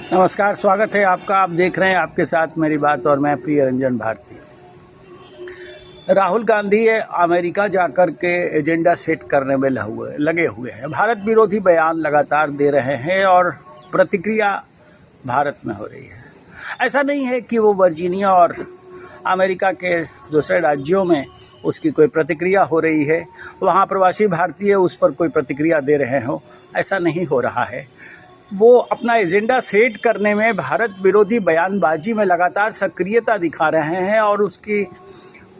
नमस्कार, स्वागत है आपका। आप देख रहे हैं आपके साथ मेरी बात और मैं प्रिय रंजन भारती। राहुल गांधी अमेरिका जाकर के एजेंडा सेट करने में लगे हुए हैं। भारत विरोधी बयान लगातार दे रहे हैं और प्रतिक्रिया भारत में हो रही है। ऐसा नहीं है कि वो वर्जीनिया और अमेरिका के दूसरे राज्यों में उसकी कोई प्रतिक्रिया हो रही है, वहाँ प्रवासी भारतीय उस पर कोई प्रतिक्रिया दे रहे हो, ऐसा नहीं हो रहा है। वो अपना एजेंडा सेट करने में भारत विरोधी बयानबाजी में लगातार सक्रियता दिखा रहे हैं और उसकी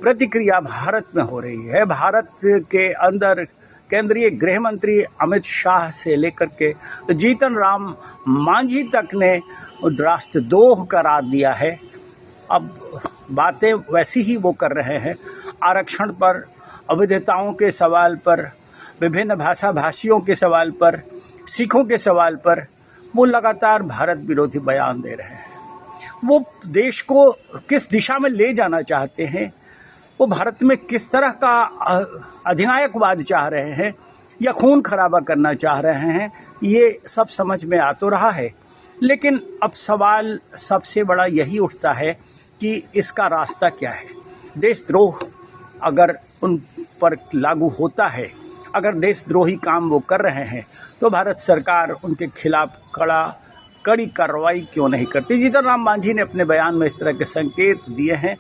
प्रतिक्रिया भारत में हो रही है। भारत के अंदर केंद्रीय गृह मंत्री अमित शाह से लेकर के जीतन राम मांझी तक ने राष्ट्रद्रोह करार दिया है। अब बातें वैसी ही वो कर रहे हैं। आरक्षण पर, अविधताओं के सवाल पर, विभिन्न भाषा भाषियों के सवाल पर, सिखों के सवाल पर वो लगातार भारत विरोधी बयान दे रहे हैं। वो देश को किस दिशा में ले जाना चाहते हैं, वो भारत में किस तरह का अधिनायकवाद चाह रहे हैं या खून खराबा करना चाह रहे हैं, ये सब समझ में आ तो रहा है। लेकिन अब सवाल सबसे बड़ा यही उठता है कि इसका रास्ता क्या है। देशद्रोह अगर उन पर लागू होता है, अगर देशद्रोही काम वो कर रहे हैं, तो भारत सरकार उनके खिलाफ कड़ी कार्रवाई क्यों नहीं करती। जीतन राम मांझी ने अपने बयान में इस तरह के संकेत दिए हैं।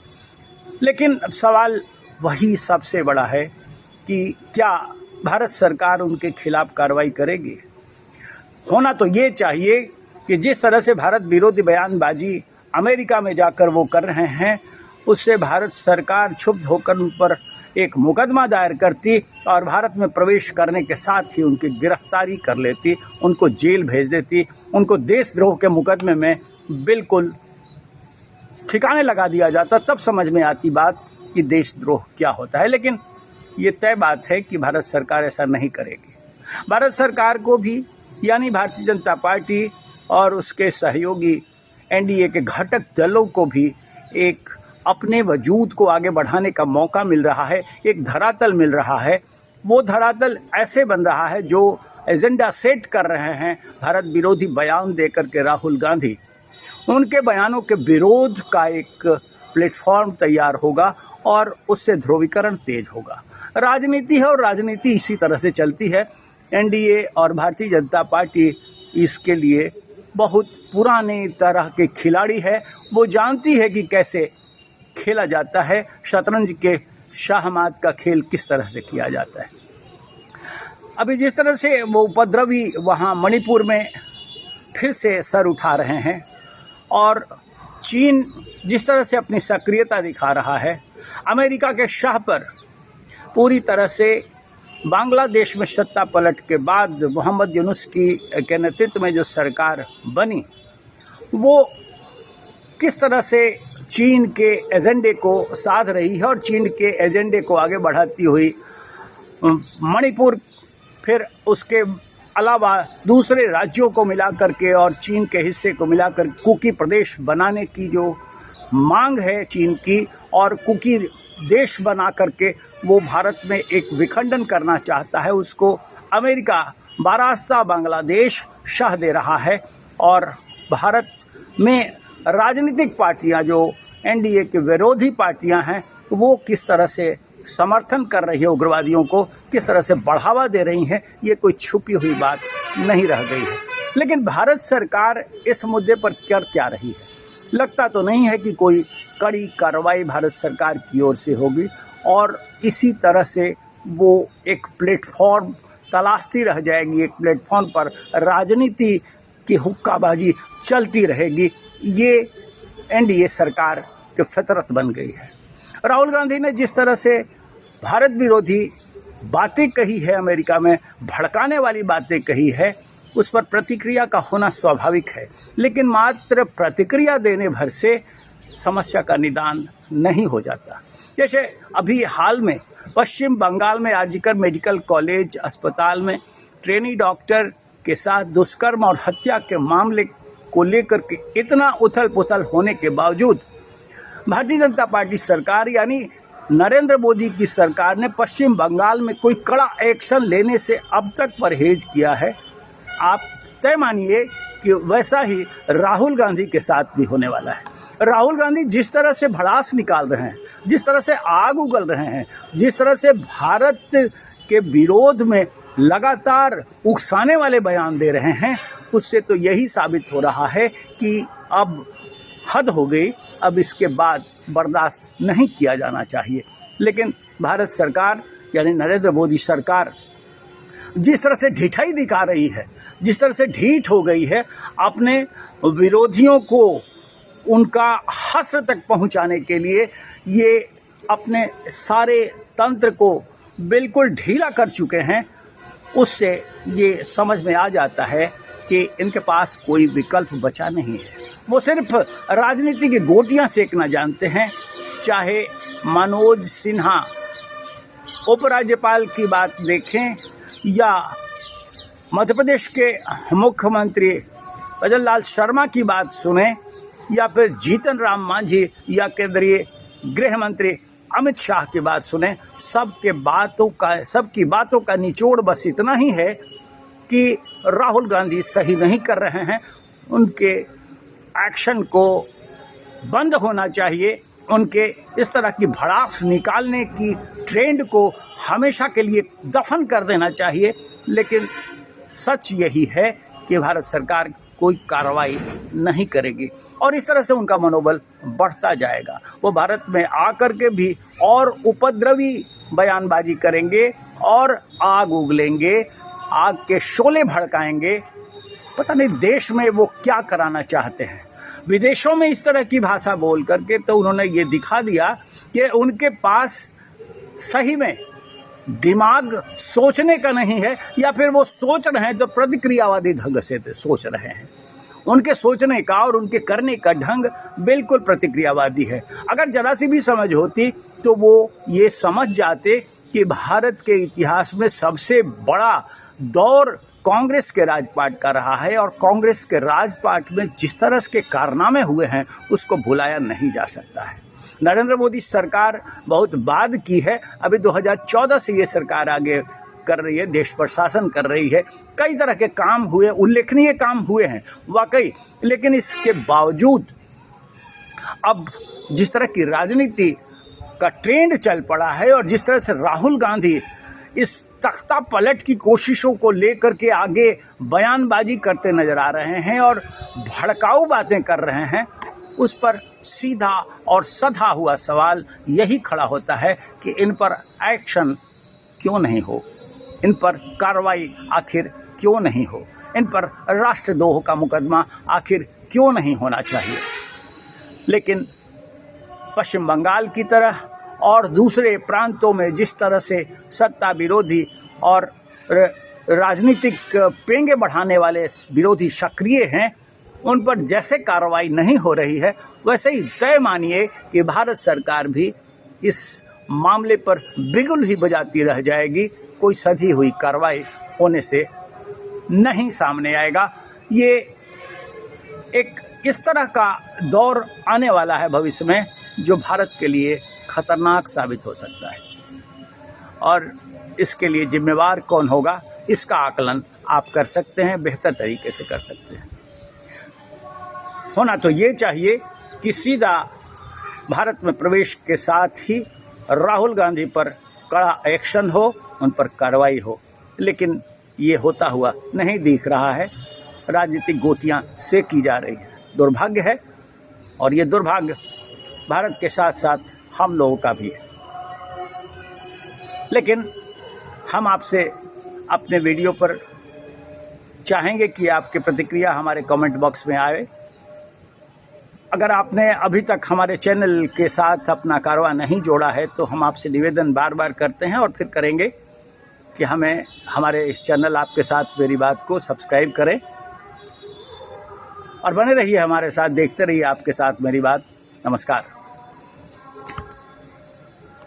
लेकिन अब सवाल वही सबसे बड़ा है कि क्या भारत सरकार उनके खिलाफ कार्रवाई करेगी। होना तो ये चाहिए कि जिस तरह से भारत विरोधी बयानबाजी अमेरिका में जाकर वो कर रहे हैं, उससे भारत सरकार क्षुब्ध होकर उन पर एक मुकदमा दायर करती और भारत में प्रवेश करने के साथ ही उनकी गिरफ्तारी कर लेती, उनको जेल भेज देती, उनको देशद्रोह के मुकदमे में बिल्कुल ठिकाने लगा दिया जाता। तब समझ में आती बात कि देशद्रोह क्या होता है। लेकिन ये तय बात है कि भारत सरकार ऐसा नहीं करेगी। भारत सरकार को भी, यानी भारतीय जनता पार्टी और उसके सहयोगी एनडीए के घटक दलों को भी एक अपने वजूद को आगे बढ़ाने का मौका मिल रहा है, एक धरातल मिल रहा है। वो धरातल ऐसे बन रहा है जो एजेंडा सेट कर रहे हैं भारत विरोधी बयान देकर के राहुल गांधी, उनके बयानों के विरोध का एक प्लेटफॉर्म तैयार होगा और उससे ध्रुवीकरण तेज होगा। राजनीति है और राजनीति इसी तरह से चलती है। एनडीए और भारतीय जनता पार्टी इसके लिए बहुत पुराने तरह के खिलाड़ी है। वो जानती है कि कैसे खेला जाता है, शतरंज के शाहमात का खेल किस तरह से किया जाता है। अभी जिस तरह से वो उपद्रवी वहाँ मणिपुर में फिर से सर उठा रहे हैं और चीन जिस तरह से अपनी सक्रियता दिखा रहा है, अमेरिका के शाह पर पूरी तरह से बांग्लादेश में सत्ता पलट के बाद मोहम्मद यूनुस के नेतृत्व में जो सरकार बनी, वो किस तरह से चीन के एजेंडे को साध रही है और चीन के एजेंडे को आगे बढ़ाती हुई मणिपुर, फिर उसके अलावा दूसरे राज्यों को मिलाकर के और चीन के हिस्से को मिलाकर कुकी प्रदेश बनाने की जो मांग है चीन की, और कुकी देश बना करके वो भारत में एक विखंडन करना चाहता है, उसको अमेरिका बारास्ता बांग्लादेश शाह दे रहा है। और भारत में राजनीतिक पार्टियां जो एनडीए के विरोधी पार्टियां हैं, वो किस तरह से समर्थन कर रही है उग्रवादियों को, किस तरह से बढ़ावा दे रही हैं, ये कोई छुपी हुई बात नहीं रह गई है। लेकिन भारत सरकार इस मुद्दे पर कर क्या रही है, लगता तो नहीं है कि कोई कड़ी कार्रवाई भारत सरकार की ओर से होगी और इसी तरह से वो एक प्लेटफॉर्म तलाशती रह जाएगी। एक प्लेटफॉर्म पर राजनीति की हुक्काबाजी चलती रहेगी। ये एनडीए सरकार की फितरत बन गई है। राहुल गांधी ने जिस तरह से भारत विरोधी बातें कही है, अमेरिका में भड़काने वाली बातें कही है, उस पर प्रतिक्रिया का होना स्वाभाविक है। लेकिन मात्र प्रतिक्रिया देने भर से समस्या का निदान नहीं हो जाता। जैसे अभी हाल में पश्चिम बंगाल में आरजीकर मेडिकल कॉलेज अस्पताल में ट्रेनी डॉक्टर के साथ दुष्कर्म और हत्या के मामले को लेकर के इतना उथल पुथल होने के बावजूद भारतीय जनता पार्टी सरकार, यानी नरेंद्र मोदी की सरकार ने पश्चिम बंगाल में कोई कड़ा एक्शन लेने से अब तक परहेज किया है। आप तय मानिए कि वैसा ही राहुल गांधी के साथ भी होने वाला है। राहुल गांधी जिस तरह से भड़ास निकाल रहे हैं, जिस तरह से आग उगल रहे हैं, जिस तरह से भारत के विरोध में लगातार उकसाने वाले बयान दे रहे हैं, उससे तो यही साबित हो रहा है कि अब हद हो गई, अब इसके बाद बर्दाश्त नहीं किया जाना चाहिए। लेकिन भारत सरकार यानी नरेंद्र मोदी सरकार जिस तरह से ढिठाई दिखा रही है, जिस तरह से ढीठ हो गई है, अपने विरोधियों को उनका हश्र तक पहुंचाने के लिए ये अपने सारे तंत्र को बिल्कुल ढीला कर चुके हैं, उससे ये समझ में आ जाता है कि इनके पास कोई विकल्प बचा नहीं है। वो सिर्फ राजनीति की गोटियां सेकना जानते हैं। चाहे मनोज सिन्हा उपराज्यपाल की बात देखें या मध्य प्रदेश के मुख्यमंत्री भजन लाल शर्मा की बात सुने या फिर जीतन राम मांझी या केंद्रीय गृह मंत्री अमित शाह की बात सुने, सबकी बातों का निचोड़ बस इतना ही है कि राहुल गांधी सही नहीं कर रहे हैं, उनके एक्शन को बंद होना चाहिए, उनके इस तरह की भड़ास निकालने की ट्रेंड को हमेशा के लिए दफन कर देना चाहिए। लेकिन सच यही है कि भारत सरकार कोई कार्रवाई नहीं करेगी और इस तरह से उनका मनोबल बढ़ता जाएगा। वो भारत में आकर के भी और उपद्रवी बयानबाजी करेंगे और आग उगलेंगे, आग के शोले भड़काएंगे। पता नहीं देश में वो क्या कराना चाहते हैं। विदेशों में इस तरह की भाषा बोल करके तो उन्होंने ये दिखा दिया कि उनके पास सही में दिमाग सोचने का नहीं है, या फिर वो सोच रहे हैं तो प्रतिक्रियावादी ढंग से सोच रहे हैं। उनके सोचने का और उनके करने का ढंग बिल्कुल प्रतिक्रियावादी है। अगर जरा सी भी समझ होती तो वो ये समझ जाते कि भारत के इतिहास में सबसे बड़ा दौर कांग्रेस के राजपाट का रहा है और कांग्रेस के राजपाट में जिस तरह के कारनामे हुए हैं उसको भुलाया नहीं जा सकता है। नरेंद्र मोदी सरकार बहुत बाद की है, अभी 2014 से ये सरकार आगे कर रही है, देश पर शासन कर रही है। कई तरह के काम हुए, उल्लेखनीय काम हुए हैं वाकई, लेकिन इसके बावजूद अब जिस तरह की राजनीति का ट्रेंड चल पड़ा है और जिस तरह से राहुल गांधी इस तख्ता पलट की कोशिशों को लेकर के आगे बयानबाजी करते नजर आ रहे हैं और भड़काऊ बातें कर रहे हैं, उस पर सीधा और सधा हुआ सवाल यही खड़ा होता है कि इन पर एक्शन क्यों नहीं हो, इन पर कार्रवाई आखिर क्यों नहीं हो, इन पर राष्ट्रद्रोह का मुकदमा आखिर क्यों नहीं होना चाहिए। लेकिन पश्चिम बंगाल की तरह और दूसरे प्रांतों में जिस तरह से सत्ता विरोधी और राजनीतिक पेंगे बढ़ाने वाले विरोधी सक्रिय हैं, उन पर जैसे कार्रवाई नहीं हो रही है, वैसे ही तय मानिए कि भारत सरकार भी इस मामले पर बिगुल ही बजाती रह जाएगी। कोई सधी हुई कार्रवाई होने से नहीं सामने आएगा। ये एक इस तरह का दौर आने वाला है भविष्य में जो भारत के लिए खतरनाक साबित हो सकता है, और इसके लिए जिम्मेवार कौन होगा इसका आकलन आप कर सकते हैं, बेहतर तरीके से कर सकते हैं। होना तो ये चाहिए कि सीधा भारत में प्रवेश के साथ ही राहुल गांधी पर कड़ा एक्शन हो, उन पर कार्रवाई हो, लेकिन ये होता हुआ नहीं दिख रहा है। राजनीतिक गोटियां सेकी जा रही हैं। दुर्भाग्य है, और ये दुर्भाग्य भारत के साथ साथ हम लोगों का भी है। लेकिन हम आपसे अपने वीडियो पर चाहेंगे कि आपकी प्रतिक्रिया हमारे कमेंट बॉक्स में आए। अगर आपने अभी तक हमारे चैनल के साथ अपना कारवा नहीं जोड़ा है तो हम आपसे निवेदन बार बार करते हैं और फिर करेंगे कि हमें हमारे इस चैनल आपके साथ मेरी बात को सब्सक्राइब करें और बने रहिए हमारे साथ, देखते रहिए आपके साथ मेरी बात। नमस्कार।